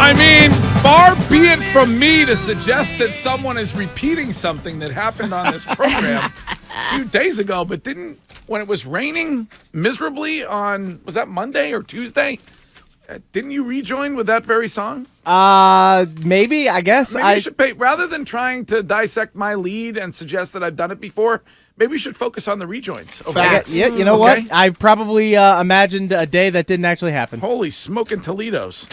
I mean, far be it from me to suggest that someone is repeating something that happened on this program a few days ago, but when it was raining miserably on, was that Monday or Tuesday? Didn't you rejoin with that very song? Maybe, I guess. Maybe you should pay, rather than trying to dissect my lead and suggest that I've done it before, maybe we should focus on the rejoins. Facts. Yeah, you know what? I probably imagined a day that didn't actually happen. Holy smoking Toledo's.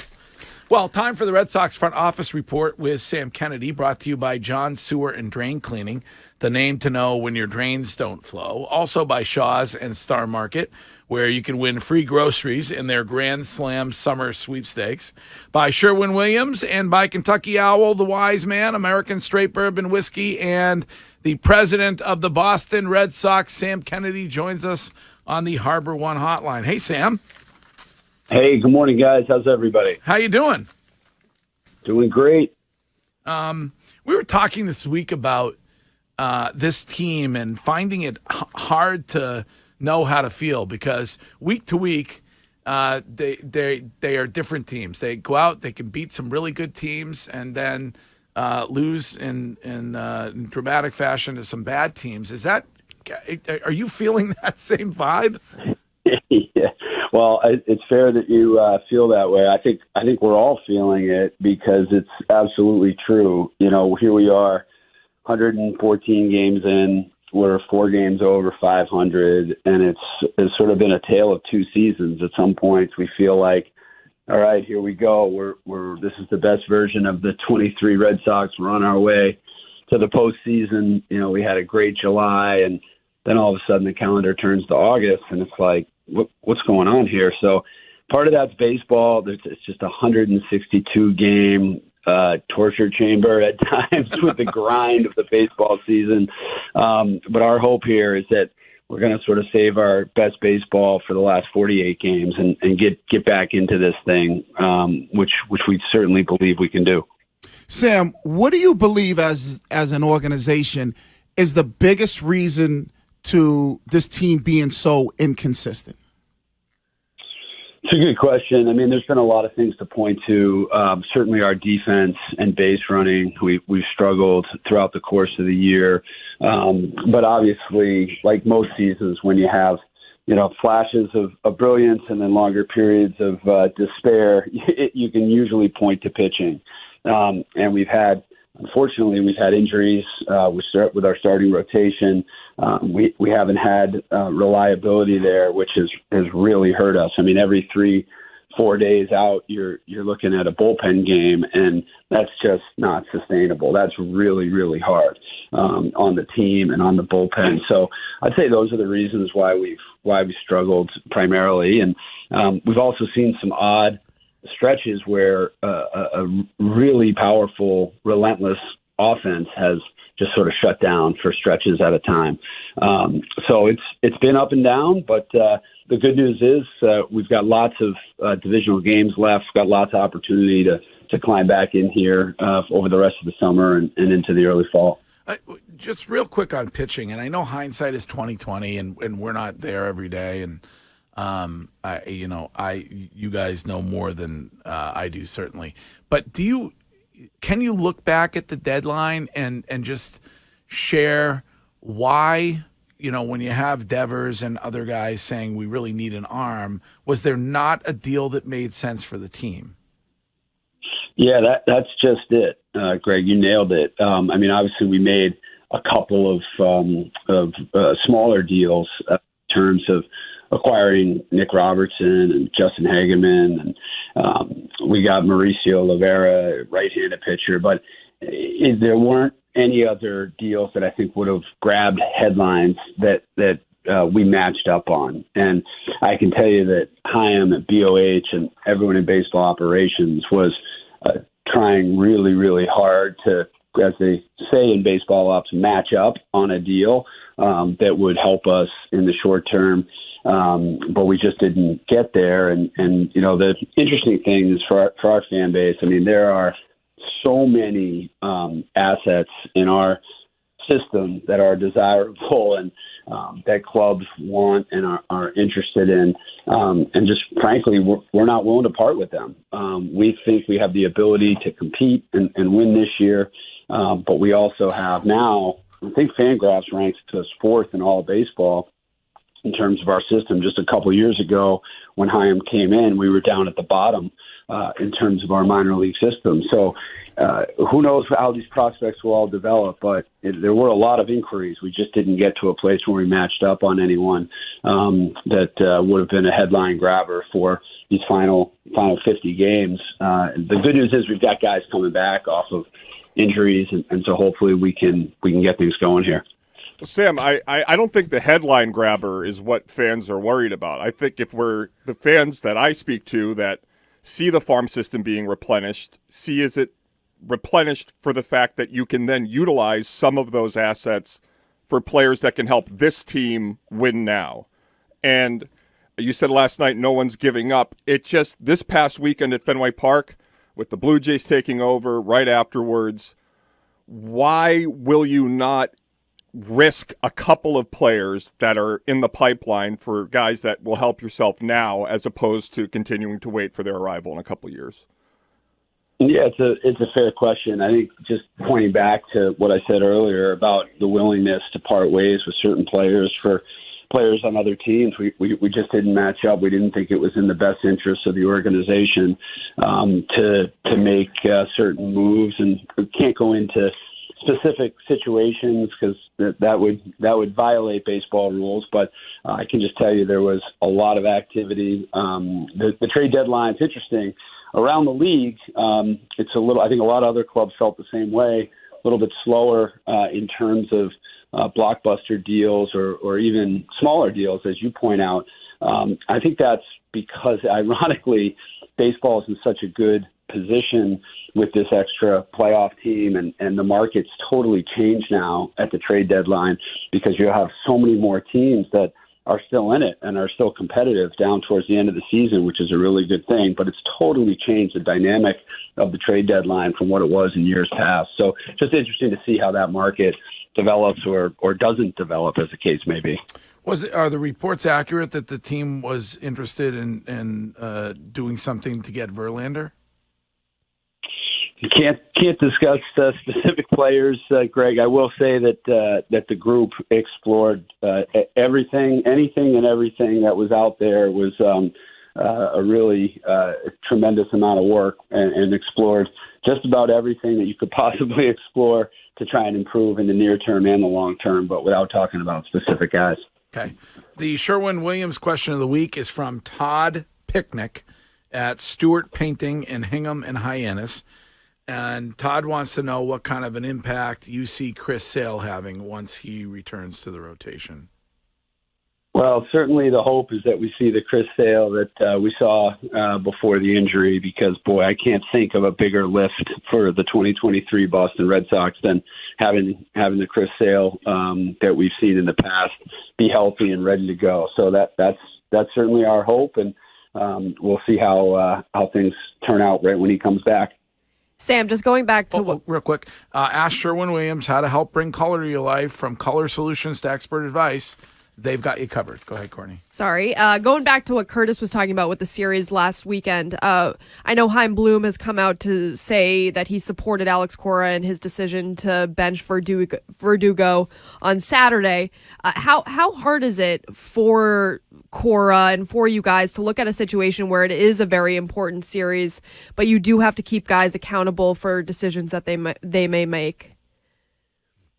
Well, time for the Red Sox front office report with Sam Kennedy, brought to you by John Sewer and Drain Cleaning, the name to know when your drains don't flow. Also by Shaw's and Star Market, where you can win free groceries in their Grand Slam Summer Sweepstakes. By Sherwin-Williams and by Kentucky Owl, the Wise Man, American Straight Bourbon Whiskey, and the president of the Boston Red Sox, Sam Kennedy, joins us on the Harbor One hotline. Hey, Sam. Hey, good morning, guys. How's everybody? How you doing? Doing great. We were talking this week about this team and finding it hard to know how to feel because week to week, they are different teams. They go out, they can beat some really good teams, and then lose in dramatic fashion to some bad teams. Are you feeling that same vibe? Yeah. Well, it's fair that you feel that way. I think we're all feeling it because it's absolutely true. You know, here we are, 114 games in. We're 4 games over 500, and it's sort of been a tale of two seasons. At some points, we feel like, all right, here we go. This is the best version of the 23 Red Sox. We're on our way to the postseason. You know, we had a great July, and then all of a sudden the calendar turns to August, and it's like, what's going on here? So part of that's baseball. It's just a 162 game torture chamber at times with the grind of the baseball season. But our hope here is that we're going to sort of save our best baseball for the last 48 games and get back into this thing, which we certainly believe we can do. Sam, what do you believe as an organization is the biggest reason to this team being so inconsistent? It's a good question. I mean, there's been a lot of things to point to. Certainly our defense and base running, we've struggled throughout the course of the year. But obviously, like most seasons, when you have, flashes of brilliance and then longer periods of despair, you can usually point to pitching. And unfortunately, we've had injuries. We start with our starting rotation. We haven't had reliability there, which has really hurt us. I mean, every 3-4 days out, you're looking at a bullpen game, and that's just not sustainable. That's really, really hard on the team and on the bullpen. So I'd say those are the reasons why we struggled primarily. And we've also seen some odd stretches where a really powerful, relentless offense has just sort of shut down for stretches at a time. So it's been up and down, but the good news is we've got lots of divisional games left. We've got lots of opportunity to climb back in here over the rest of the summer and into the early fall. Just real quick on pitching, and I know hindsight is 20/20, and we're not there every day, and you guys know more than I do, certainly. But can you look back at the deadline and just share why, when you have Devers and other guys saying we really need an arm, was there not a deal that made sense for the team? Yeah, that's just it, Greg. You nailed it. I mean, obviously we made a couple of smaller deals in terms of acquiring Nick Robertson and Justin Hageman, and we got Mauricio Rivera, right-handed pitcher. But there weren't any other deals that I think would have grabbed headlines that we matched up on. And I can tell you that Chaim at BOH and everyone in baseball operations was trying really, really hard to, as they say in baseball ops, match up on a deal that would help us in the short term. But we just didn't get there. And the interesting thing is for our fan base, I mean, there are so many assets in our system that are desirable. And that clubs want and are interested in. And just frankly, we're not willing to part with them. We think we have the ability to compete and win this year. But we also have now, I think Fangraphs ranks us fourth in all of baseball in terms of our system. Just a couple years ago when Chaim came in, we were down at the bottom in terms of our minor league system. So who knows how these prospects will all develop, but there were a lot of inquiries. We just didn't get to a place where we matched up on anyone that would have been a headline grabber for these final 50 games. The good news is we've got guys coming back off of injuries, and so hopefully we can get things going here. Well, Sam, I don't think the headline grabber is what fans are worried about. I think if we're the fans that I speak to that see the farm system being replenished, see is it replenished for the fact that you can then utilize some of those assets for players that can help this team win now. And you said last night no one's giving up. It just, this past weekend at Fenway Park, with the Blue Jays taking over right afterwards, why will you not risk a couple of players that are in the pipeline for guys that will help yourself now as opposed to continuing to wait for their arrival in a couple of years? Yeah, it's a fair question. I think just pointing back to what I said earlier about the willingness to part ways with certain players for players on other teams, we just didn't match up. We didn't think it was in the best interest of the organization to make certain moves, and we can't go into specific situations because that would violate baseball rules. But I can just tell you there was a lot of activity. The trade deadline's interesting. Around the league, it's a little. I think a lot of other clubs felt the same way. A little bit slower in terms of blockbuster deals or even smaller deals, as you point out. I think that's because, ironically, baseball is in such a good position with this extra playoff team, and the market's totally changed now at the trade deadline because you have so many more teams that are still in it and are still competitive down towards the end of the season, which is a really good thing. But it's totally changed the dynamic of the trade deadline from what it was in years past. So just interesting to see how that market develops or doesn't develop, as the case may be. Are the reports accurate that the team was interested in doing something to get Verlander? Can't discuss specific players, Greg. I will say that the group explored anything and everything that was out there. Was a really tremendous amount of work and explored just about everything that you could possibly explore to try and improve in the near term and the long term, but without talking about specific guys. Okay. The Sherwin-Williams question of the week is from Todd Picnic at Stewart Painting in Hingham and Hyannis. And Todd wants to know what kind of an impact you see Chris Sale having once he returns to the rotation. Well, certainly the hope is that we see the Chris Sale that we saw before the injury, because, boy, I can't think of a bigger lift for the 2023 Boston Red Sox than having the Chris Sale that we've seen in the past be healthy and ready to go. So that's certainly our hope, and we'll see how things turn out right when he comes back. Sam, just going back to real quick, ask Sherwin-Williams how to help bring color to your life, from color solutions to expert advice. They've got you covered. Go ahead, Courtney. Sorry. Going back to what Curtis was talking about with the series last weekend, I know Chaim Bloom has come out to say that he supported Alex Cora in his decision to bench Verdugo on Saturday. How hard is it for Cora and for you guys to look at a situation where it is a very important series, but you do have to keep guys accountable for decisions that they may make?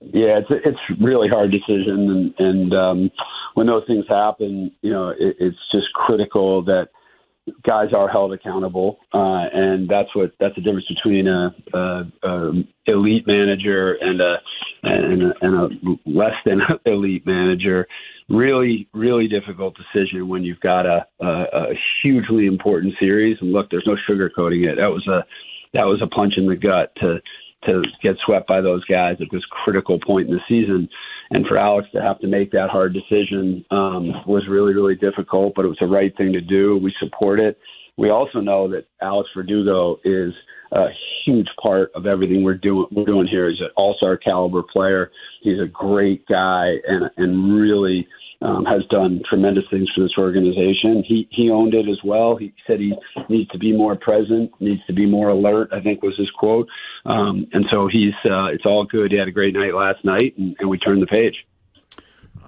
Yeah, it's a really hard decision, and when those things happen, it's just critical that guys are held accountable, and that's the difference between a elite manager and a less than elite manager. Really, really difficult decision when you've got a hugely important series. And look, there's no sugarcoating it. That was a punch in the gut to get swept by those guys at this critical point in the season. And for Alex to have to make that hard decision was really, really difficult, but it was the right thing to do. We support it. We also know that Alex Verdugo is a huge part of everything we're doing here. He's an all-star caliber player. He's a great guy and really has done tremendous things for this organization. He owned it as well. He said he needs to be more present, needs to be more alert, I think was his quote. And so it's all good. He had a great night last night, and we turned the page.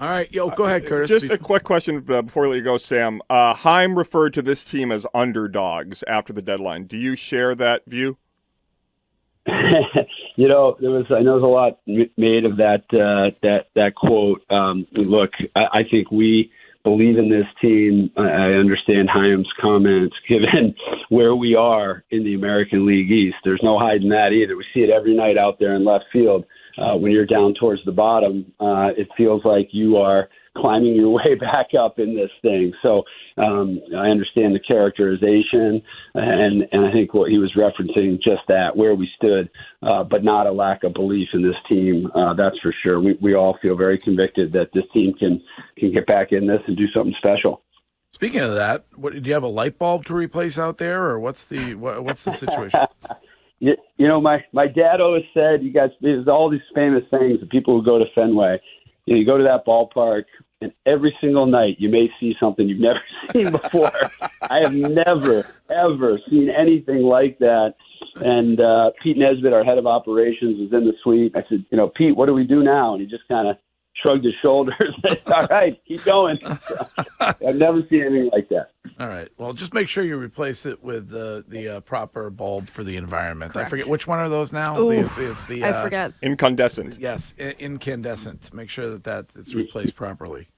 All right. Go ahead, Curtis. Just a quick question before we let you go, Sam. Heim referred to this team as underdogs after the deadline. Do you share that view? I know there's a lot made of that quote. Look, I think we believe in this team. I understand Chaim's comments given where we are in the American League East. There's no hiding that either. We see it every night out there in left field. When you're down towards the bottom, it feels like you are climbing your way back up in this thing. So I understand the characterization, and I think what he was referencing, just that, where we stood, but not a lack of belief in this team. That's for sure. We all feel very convicted that this team can get back in this and do something special. Speaking of that, do you have a light bulb to replace out there, or what's the situation? My dad always said, there's all these famous things that people who go to Fenway. You go to that ballpark, and every single night you may see something you've never seen before. I have never, ever seen anything like that. And Pete Nesbitt, our head of operations, was in the suite. I said, Pete, what do we do now? And he just kind of shrugged his shoulders and said, all right, keep going. I've never seen anything like that. All right. Well, just make sure you replace it with the proper bulb for the environment. Correct. I forget which one are those now. It's the I forget. Incandescent. Yes, incandescent. Make sure that it's replaced properly.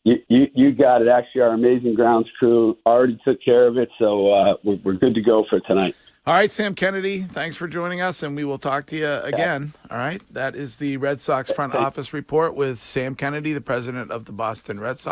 You got it. Actually, our amazing grounds crew already took care of it, so we're good to go for tonight. All right, Sam Kennedy, thanks for joining us, and we will talk to you again. All right, that is the Red Sox front office report with Sam Kennedy, the president of the Boston Red Sox.